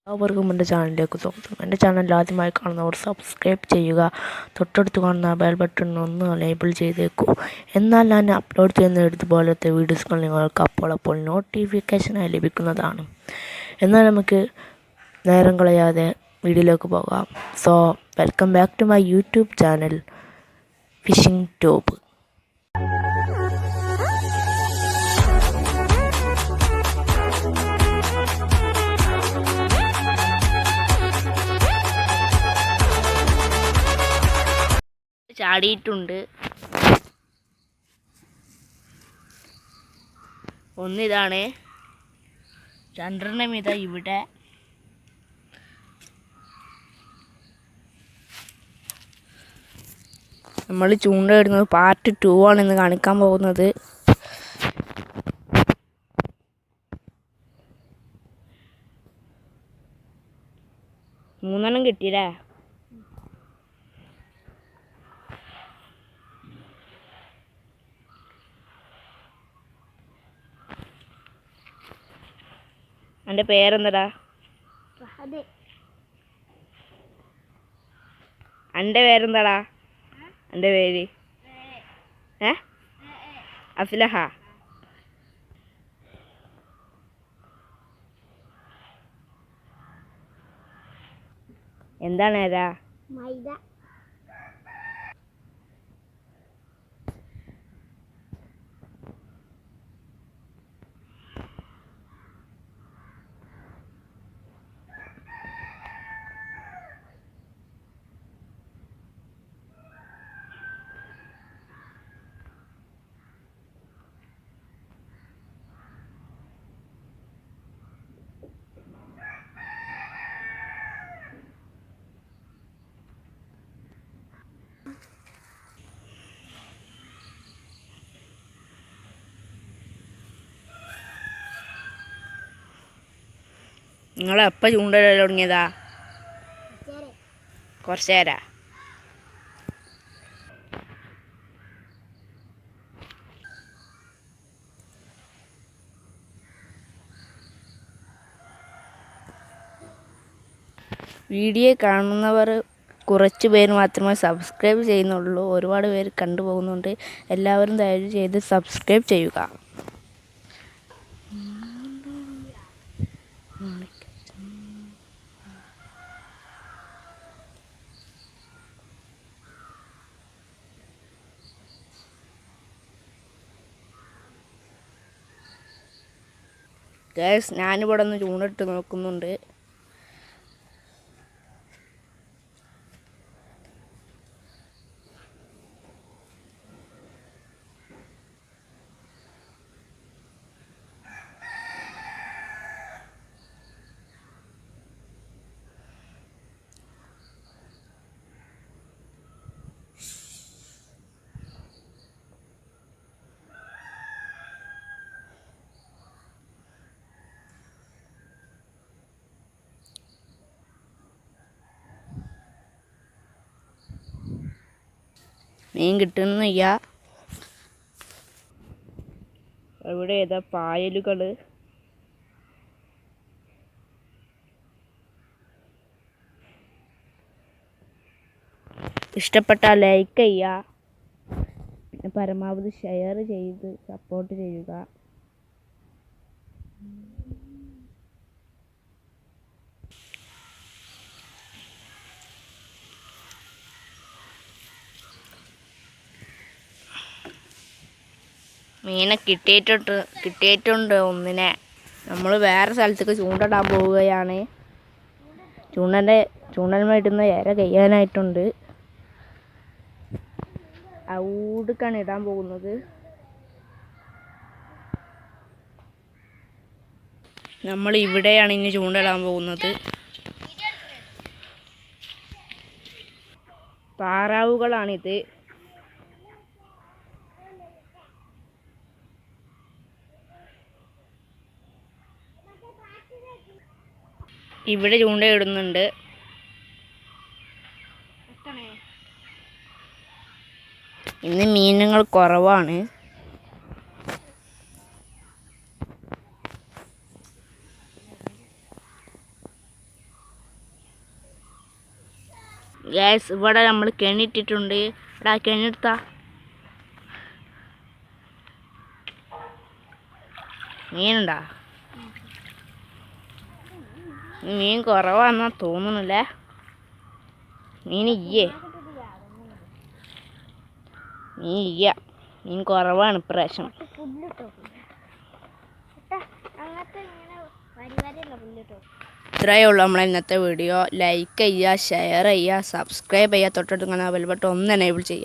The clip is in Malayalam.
എല്ലാവർക്കും എൻ്റെ ചാനലിലേക്ക് സ്വാഗതം. എൻ്റെ ചാനൽ ആദ്യമായി കാണുന്നവർ സബ്സ്ക്രൈബ് ചെയ്യുക. തൊട്ടടുത്ത് കാണുന്ന ബെൽ ബട്ടൺ ഒന്ന് എനേബിൾ ചെയ്തേക്കൂ. എന്നാൽ ഞാൻ അപ്ലോഡ് ചെയ്യുന്ന ഇതുപോലത്തെ വീഡിയോസുകൾ നിങ്ങൾക്ക് അപ്പോൾ നോട്ടിഫിക്കേഷനായി ലഭിക്കുന്നതാണ്. എന്നാൽ നമുക്ക് നേരം കളയാതെ വീഡിയോയിലേക്ക് പോകാം. So welcome back to my YouTube channel fishing tube. ചാടിയിട്ടുണ്ട്. ഒന്നിതാണ്, രണ്ടെണ്ണം ഇതാ ഇവിടെ. നമ്മൾ ചൂണ്ടയിടുന്നത് പാർട്ട് 2 ആണ് ഇന്ന് കാണിക്കാൻ പോകുന്നത്. മൂന്നെണ്ണം കിട്ടിയില്ലേ? എൻ്റെ പേരെന്താടാ? എൻ്റെ പേരെന്താടാ? എൻ്റെ പേര് അഫ്ലഹ. എന്താണ് ഏരാ? നിങ്ങളെപ്പോൾ ചൂണ്ടയിടൽ തുടങ്ങിയതാ? കുറച്ച് നേരം. വീഡിയോ കാണുന്നവർ കുറച്ച് പേര് മാത്രമേ സബ്സ്ക്രൈബ് ചെയ്യുന്നുള്ളൂ. ഒരുപാട് പേര് കണ്ടുപോകുന്നുണ്ട്. എല്ലാവരും ദയവ് ചെയ്ത് സബ്സ്ക്രൈബ് ചെയ്യുക. ഗൈസ്, ഞാനിവിടെ ഒന്ന് ചൂണ്ടിട്ട് നോക്കുന്നുണ്ട്. മീൻ കിട്ടുന്നില്ല. ഇവിടെ ഏതാ പായലുകൾ. ഇഷ്ടപ്പെട്ടാൽ ലൈക്ക് ചെയ്യുക, പിന്നെ പരമാവധി ഷെയർ ചെയ്ത് സപ്പോർട്ട് ചെയ്യുക. മീനെ കിട്ടിയിട്ടുണ്ട് ഒന്നിനെ. നമ്മൾ വേറെ സ്ഥലത്തേക്ക് ചൂണ്ടിടാൻ പോവുകയാണ്. ചൂണ്ടന്മേട്ടുന്ന ഇര കഴിയാനായിട്ടുണ്ട്. ഊടുക്കാണ് ഇടാൻ പോകുന്നത്. നമ്മൾ ഇവിടെയാണ് ഇനി ചൂണ്ടിടാൻ പോകുന്നത്. താറാവുകളാണിത്. ഇവിടെ ചൂണ്ടയിടുന്നുണ്ട്. ഇന്ന് മീനുകൾ കുറവാണ്. ഗ്യാസ് ഇവിടെ നമ്മൾ കെണിയിട്ടിട്ടുണ്ട്. എടാ കെണിയെടുത്താ മീനുണ്ടാ? മീൻ കുറവാന്നാ തോന്നുന്നില്ലേ? മീനില്ലേ? മീൻ കുറവാണ് ഇപ്രാവശ്യം. ഇത്രയേ ഉള്ളൂ നമ്മളെ ഇന്നത്തെ വീഡിയോ. ലൈക്ക് ചെയ്യുക, ഷെയർ ചെയ്യുക, സബ്സ്ക്രൈബ് ചെയ്യുക, തൊട്ടടുത്ത് ബെൽ ബട്ടൺ ഒന്ന് എനേബിൾ ചെയ്യുക.